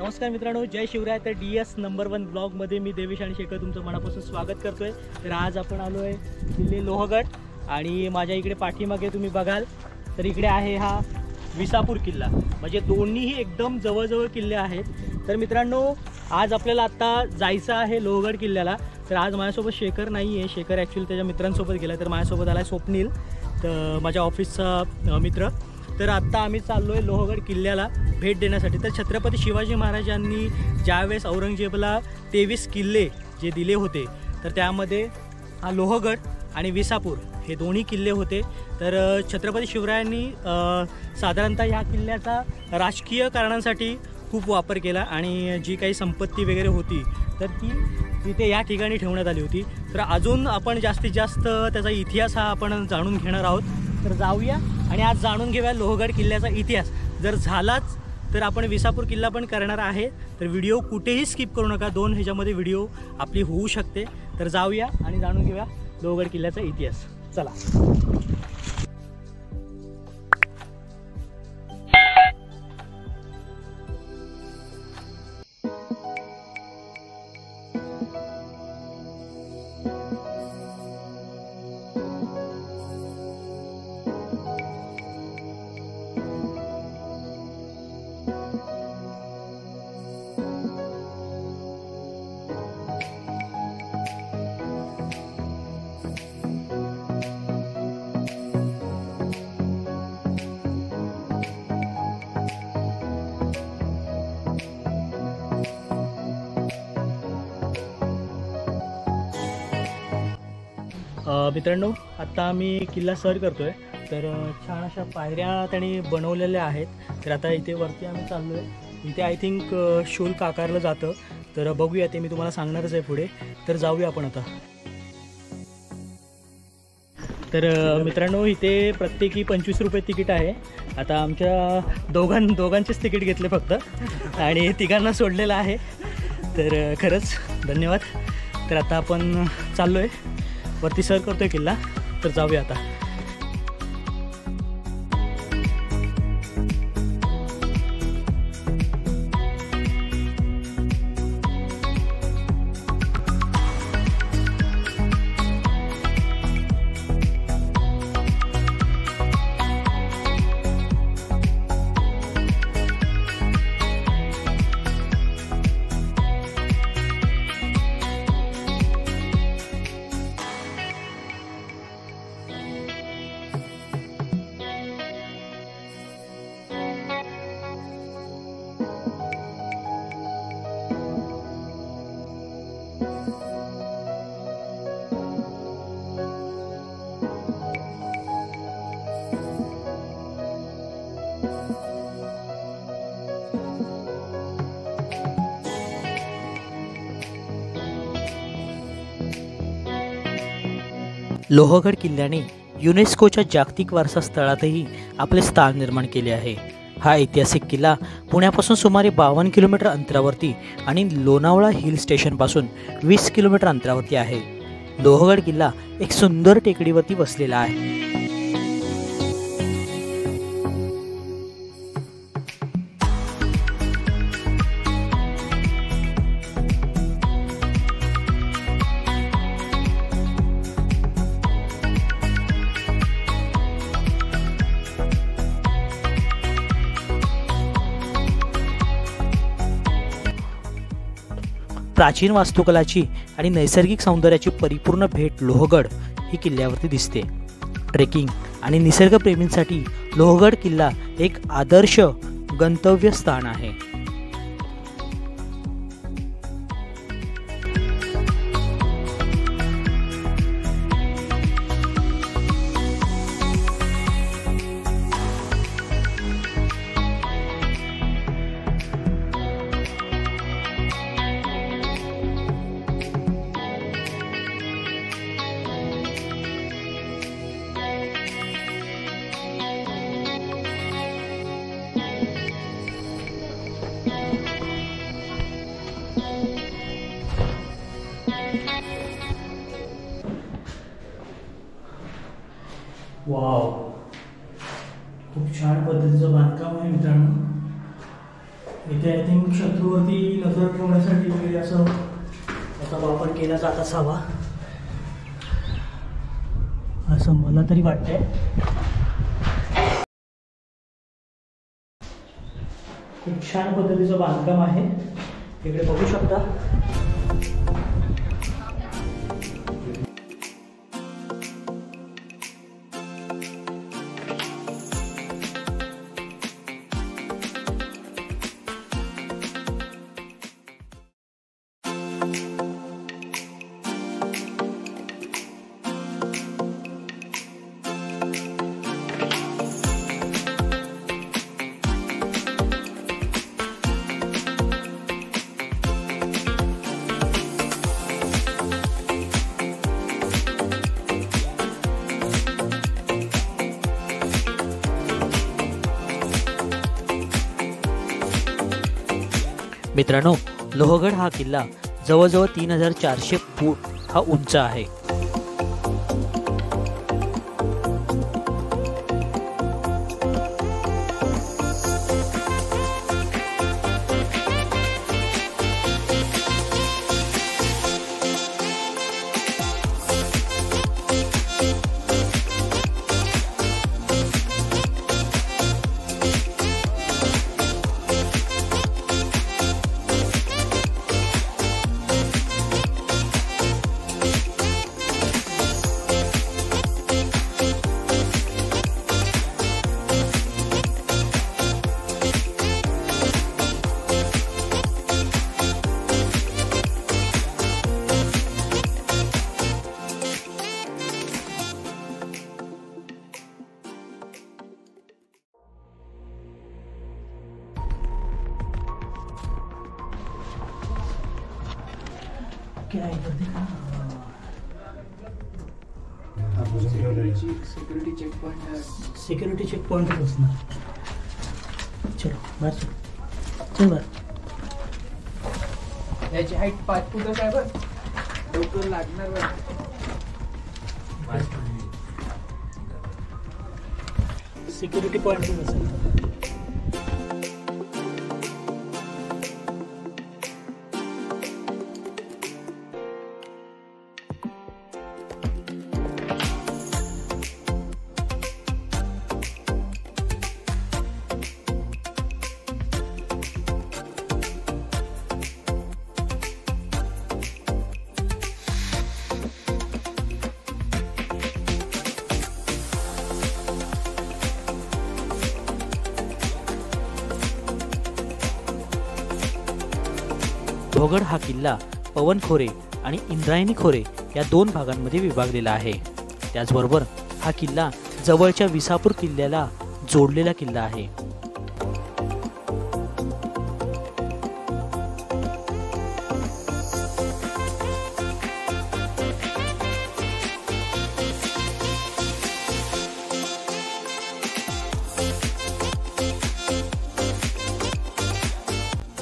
नमस्कार मित्रांनो, जय शिवराय। तर DS नंबर 1 ब्लॉगमध्ये मी देवेश आणि शेखर तुमचं मनापासून स्वागत करतोय। तर आज आपण आलो आहे किल्ले लोहगड आणि माझ्या इकडे पाठीमागे तुम्ही बघाल तर इकडे आहे हा विसापूर किल्ला। म्हणजे दोन्हीही एकदम जवळजवळ किल्ले आहेत। तर मित्रांनो, आज आपल्याला आता जायचं आहे लोहगड किल्ल्याला। तर आज माझ्यासोबत शेखर नाही आहे, शेखर ॲक्च्युअली त्याच्या मित्रांसोबत गेला। तर माझ्यासोबत आला स्वप्नील, तर माझ्या ऑफिसचा मित्र। तर आत्ता आम्ही चाललो आहे लोहगड किल्ल्याला भेट देण्यासाठी। तर छत्रपती शिवाजी महाराजांनी ज्यावेळेस औरंगजेबला 23 किल्ले जे दिले होते, तर त्यामध्ये हा लोहगड आणि विसापूर हे दोन्ही किल्ले होते। तर छत्रपती शिवरायांनी साधारणतः ह्या किल्ल्याचा राजकीय कारणांसाठी खूप वापर केला आणि जी काही संपत्ती वगैरे होती तर ती तिथे या ठिकाणी ठेवण्यात आली होती। तर अजून आपण जास्तीत जास्त त्याचा इतिहास हा आपण जाणून घेणार आहोत। तर जाऊया आणि आज जाणून घेऊया लोहगड किल्ल्याचा इतिहास। जर झालाच तर आपण विसापूर किल्ला पण करणार आहे। तर व्हिडिओ कुठेही स्किप करू नका, 2 ह्याच्यामध्ये व्हिडिओ आपली होऊ शकते। तर जाऊया आणि जाणून घेऊया लोहगड किल्ल्याचा इतिहास, चला। मित्रांनो, आत्ता आम्ही किल्ला सर करतोय। तर छान अशा पायऱ्या त्यांनी बनवलेल्या आहेत। तर आता इथे वरती आम्ही चाललो आहे। इथे आय थिंक शुल्क आकारलं जातं, तर बघूया, ते मी तुम्हाला सांगणारच आहे पुढे। तर जाऊया आपण आता। तर मित्रांनो, इथे प्रत्येकी 25 रुपये तिकीट आहे। आता आमच्या दोघांचेच तिकीट घेतले फक्त आणि तिघांना सोडलेलं आहे। तर खरंच धन्यवाद। तर आता आपण चाललो आहे वरती, सर करतोय किल्ला। तर जाऊया आता। लोहगड किल्ल्याने युनेस्कोच्या जागतिक वारसा स्थळातही आपले स्थान निर्माण केले आहे। हा ऐतिहासिक किल्ला पुण्यापासून सुमारे 52 किलोमीटर अंतरावरती आणि लोणावळा हिल स्टेशनपासून 20 किलोमीटर अंतरावरती आहे। लोहगड किल्ला एक सुंदर टेकडीवरती वसलेला आहे। प्राचीन वास्तुकलाची आणि नैसर्गिक सौंदर्याची परिपूर्ण भेट लोहगड ही किल्ल्यावरती दिसते। ट्रेकिंग आणि निसर्गप्रेमींसाठी लोहगड किल्ला एक आदर्श गंतव्य स्थान आहे। वाव, खूप छान पद्धतीचं बांधकाम आहे मित्रांनो। इथे आय थिंक शत्रूवरती नजर ठेवण्यासाठी वगैरे असं त्याचा वापर केला जात असावा असं मला तरी वाटतंय. खूप छान पद्धतीचं बांधकाम आहे, इकडे बघू शकता. मित्रांनो, लोहगड हा किल्ला जवळजवळ 3400 फूट हा उंच आहे. क्या है इधर देखा, security check point. Security check point असणार. चलो बाहेर चल बाहेर. याची हाईट 5 फूट आहे बघ, डोकं लागणार बघ. सिक्युरिटी पॉइंट असेल. लोहगड हा किल्ला पवन खोरे आणि इंद्रायणी खोरे या 2 भागांमध्ये विभागलेला आहे. त्याचबरोबर हा किल्ला जवळच्या विसापूर किल्ल्याला जोडलेला किल्ला आहे.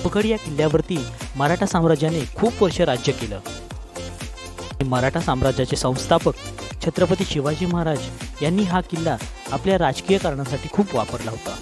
लोहगड या किल्ल्यावरती मराठा साम्राज्याने खूप वर्ष राज्य केलं. मराठा साम्राज्याचे संस्थापक छत्रपती शिवाजी महाराज यांनी हा किल्ला आपल्या राजकीय कारणासाठी खूप वापरला होता.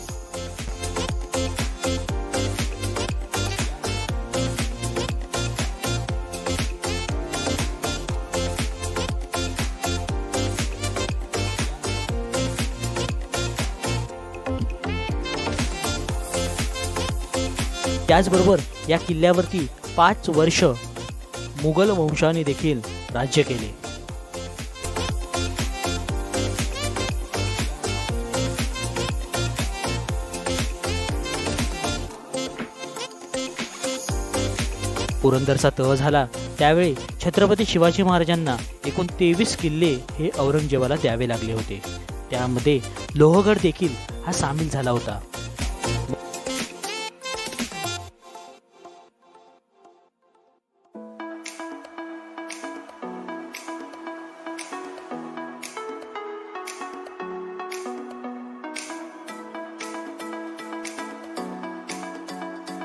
त्याचबरोबर या किल्ल्यावरती 5 वर्ष मुघल वंशाने देखील राज्य केले. पुरंदरचा तह झाला त्यावेळी छत्रपती शिवाजी महाराजांना एकूण 23 किल्ले हे औरंगजेबाला द्यावे लागले होते. त्यामध्ये लोहगड देखील हा सामील झाला होता.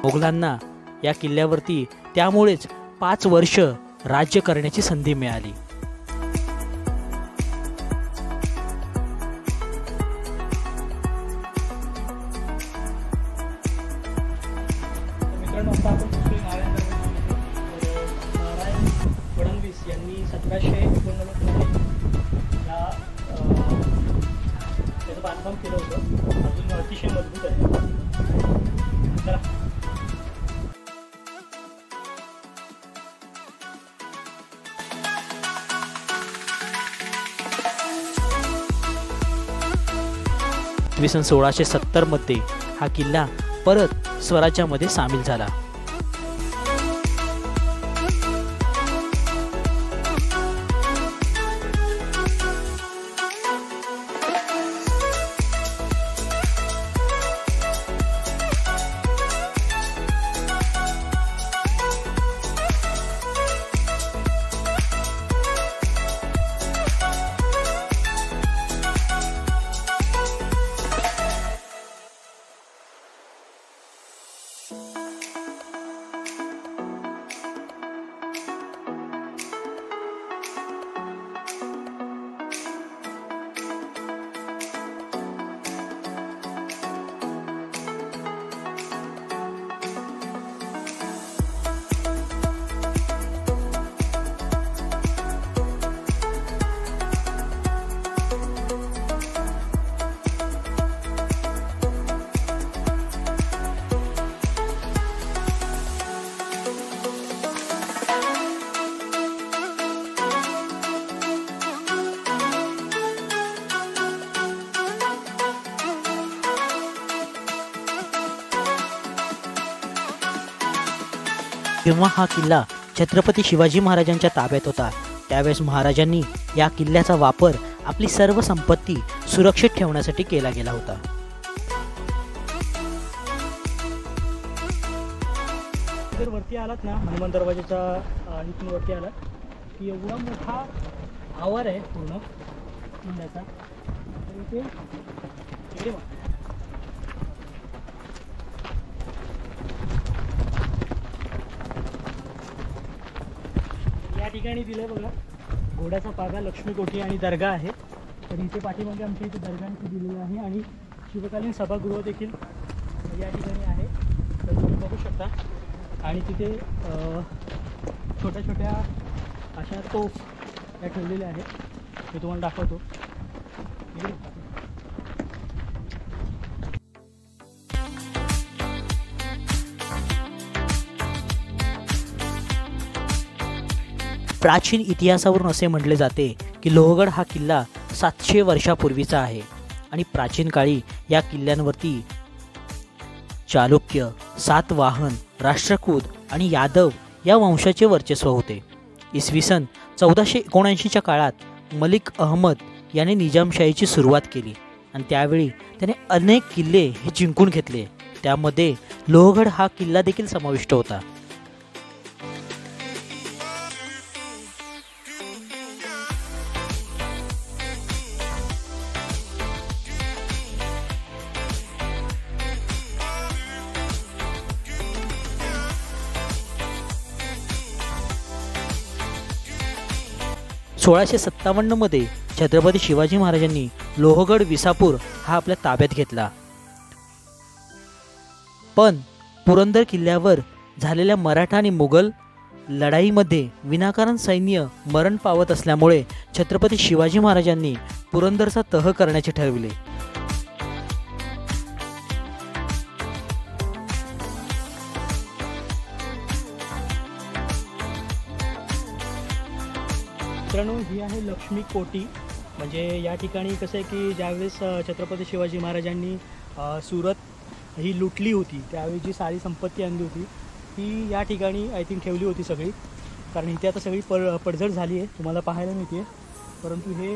मोगलांना या किल्ल्यावरती त्यामुळेच 5 वर्ष राज्य करण्याची संधी मिळाली. कारण आता आपण कुठे नारायण फडणवीस यांनी 1789 या त्याचं बांधकाम केलं होतं. अजून अतिशय मजबूत आहे. चला. इसवी सन 1670 मध्ये हा किल्ला परत स्वराज्यामध्ये सामील झाला. जेव्हा हा किल्ला छत्रपती शिवाजी महाराजांच्या ताब्यात होता त्यावेळेस महाराजांनी या किल्ल्याचा वापर आपली सर्व संपत्ती सुरक्षित ठेवण्यासाठी केला गेला होता. जर वरती आलात ना हनुमान दरवाजाच्या इथून वरती आलात की एवढा मोठा आवार आहे पूर्ण किल्ल्याचा. तर इकडे या ठिकाणी दिलंय बघा घोड्याचा पागा, लक्ष्मी कोठी आणि दर्गा आहे. तर इथे पाठीमागे आमच्या इथे दर्गांची दिलेलं आहे आणि शिवकालीन सभागृह देखील या ठिकाणी आहे. तर तुम्ही बघू शकता. आणि तिथे छोट्या छोट्या अशा तोफ या ठेवलेल्या आहेत. मी तुम्हाला दाखवतो. प्राचीन इतिहासावरून असे म्हटले जाते की लोहगड हा किल्ला 700 वर्षापूर्वीचा आहे आणि प्राचीन काळी या किल्ल्यांवरती चालुक्य, सातवाहन, राष्ट्रकूट आणि यादव या वंशाचे वर्चस्व होते. इसवी सन 1479च्या काळात मलिक अहमद याने निजामशाहीची सुरुवात केली आणि त्यावेळी त्याने अनेक किल्ले हे जिंकून घेतले. त्यामध्ये लोहगड हा किल्ला देखील समाविष्ट होता. मध्ये छत्रपती शिवाजी महाराजांनी लोहगड विसापूर हा आपल्या ताब्यात घेतला. पण पुरंदर किल्ल्यावर झालेल्या मराठा आणि मुघल लढाईमध्ये विनाकारण सैन्य मरण पावत असल्यामुळे छत्रपती शिवाजी महाराजांनी पुरंदरचा तह करण्याचे ठरविले. मित्रांनो, ही आहे लक्ष्मी कोठी. म्हणजे या ठिकाणी कसं आहे की ज्यावेळेस छत्रपती शिवाजी महाराजांनी सुरत ही लुटली होती त्यावेळी जी सारी संपत्ती आणली होती ती या ठिकाणी आय थिंक ठेवली होती सगळी. कारण इथे आता सगळी पडझड झाली आहे तुम्हाला पाहायला मिळते. परंतु हे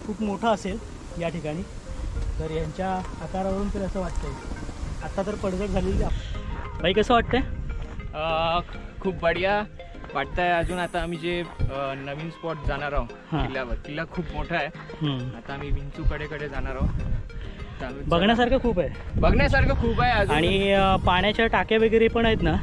खूप मोठं असेल या ठिकाणी. तर यांच्या आकारावरून तर असं वाटतंय. आता तर पडझड झालेली आहे. बाई कसं वाटतंय? खूप बढिया वाटतंय. अजून आता आम्ही जे नवीन स्पॉट जाणार आहोत किल्ल्यावर, किल्ला खूप मोठा आहे. आता आम्ही विंचूकडे जाणार आहोत. बघण्यासारखं खूप आहे. बघण्यासारखं खूप आहे. आणि पाण्याच्या टाक्या वगैरे पण आहेत ना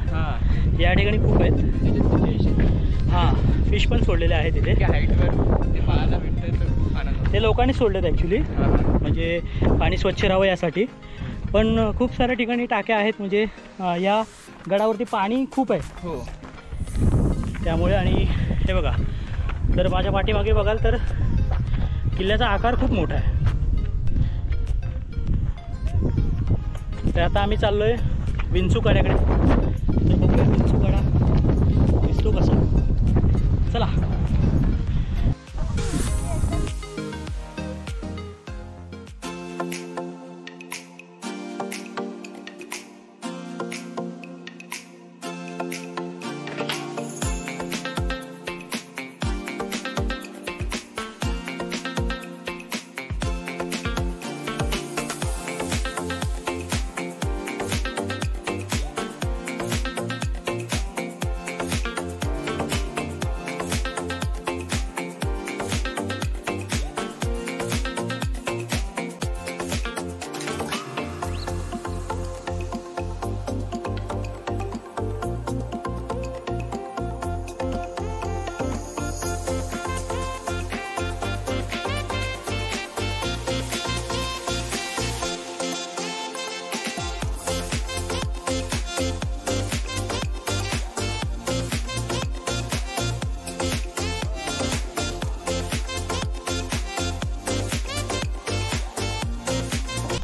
या ठिकाणी खूप आहेत. हां, फिश पण सोडलेले आहेत तिथे हाईटवर. ते पाहायला भेटतं तर खूप आनंद. ते लोकांनी सोडलेत ॲक्च्युली, म्हणजे पाणी स्वच्छ राहावं यासाठी. पण खूप साऱ्या ठिकाणी टाक्या आहेत, म्हणजे या गडावरती पाणी खूप आहे हो. त्यामुळे. आणि हे बघा, तर माझ्या पाठीमागे बघाल तर किल्ल्याचा आकार खूप मोठा आहे. तर आता आम्ही चाललो आहे विंचू कड्याकडे. तर बघूया विंचू कडा दिसतो कसा. चला.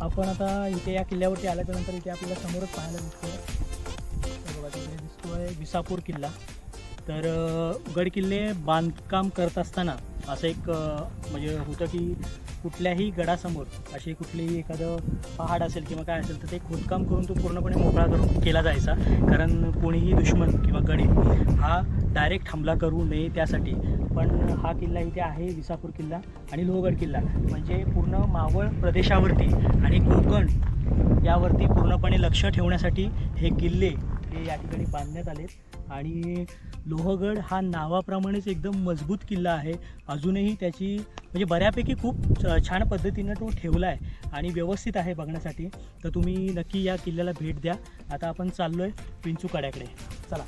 आपण आता इथे या किल्ल्यावरती आल्याच्यानंतर इथे आपल्याला समोरच पाहायला दिसतोय, बघा तिथे दिसतोय विसापूर किल्ला. तर गड किल्ले बांधकाम करत असताना असं एक म्हणजे होतं की कुठल्याही गडासमोर अशी कुठलीही एखादं पहाड असेल किंवा काय असेल तर ते खोदकाम करून तो पूर्णपणे मोकळा करून केला जायचा, कारण कोणीही दुश्मन किंवा गडी हा डायरेक्ट हमला करू नये त्यासाठी. पण हा किल्ला इथे आहे विसापूर किल्ला आणि लोहगड किल्ला, म्हणजे पूर्ण मावळ प्रदेशावरती आणि कोकण यावरती पूर्णपणे लक्ष ठेवण्यासाठी हे किल्ले हे या ठिकाणी बांधण्यात आलेत. आणि लोहगड हा नावाप्रमाणेच एकदम मजबूत किल्ला आहे. अजूनही त्याची म्हणजे बऱ्यापैकी खूप छान पद्धतीनं तो ठेवला आहे आणि व्यवस्थित आहे बघण्यासाठी. तर तुम्ही नक्की या किल्ल्याला भेट द्या. आता आपण चाललो आहे विंचू कड्याकडे. चला.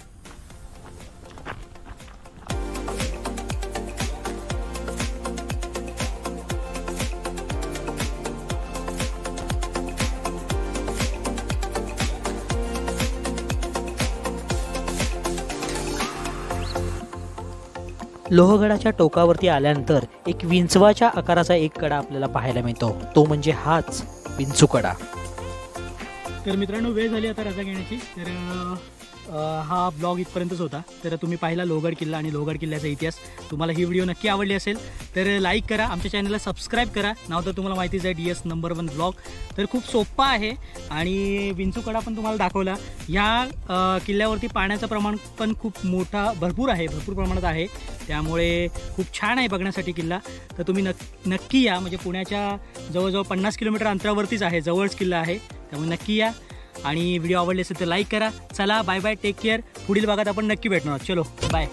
लोहगडाच्या टोकावरती आल्यानंतर एक विंचवाच्या आकाराचा एक कडा आपल्याला पाहायला मिळतो, तो म्हणजे हाच विंचू कडा. तर मित्रांनो, वेळ झाली आता रजा घेण्याची. तर हा ब्लॉग इथपर्यंतच होता. तर तुम्ही पाहिला लोहगड किल्ला आणि लोहगड किल्ल्याचा इतिहास. तुम्हाला ही व्हिडिओ नक्की आवडली असेल तर लाईक करा, आमच्या चॅनलला सबस्क्राईब करा. नाव तर तुम्हाला माहितीच आहे, DS नंबर 1 ब्लॉग. तर खूप सोप्पा आहे आणि विंचू कडा पण तुम्हाला दाखवला. ह्या किल्ल्यावरती पाण्याचं प्रमाण पण खूप भरपूर प्रमाणात आहे, त्यामुळे खूप छान आहे बघण्यासाठी किल्ला. तर तुम्ही नक्की या, म्हणजे पुण्याच्या जवळजवळ 50 किलोमीटर अंतरावरतीच आहे, जवळच किल्ला आहे. त्यामुळे नक्की या आणि व्हिडिओ आवडले असेल तर लाईक करा. चला, बाय बाय, टेक केअर. पुढील भागात आपण नक्की भेटणार. चलो, बाय.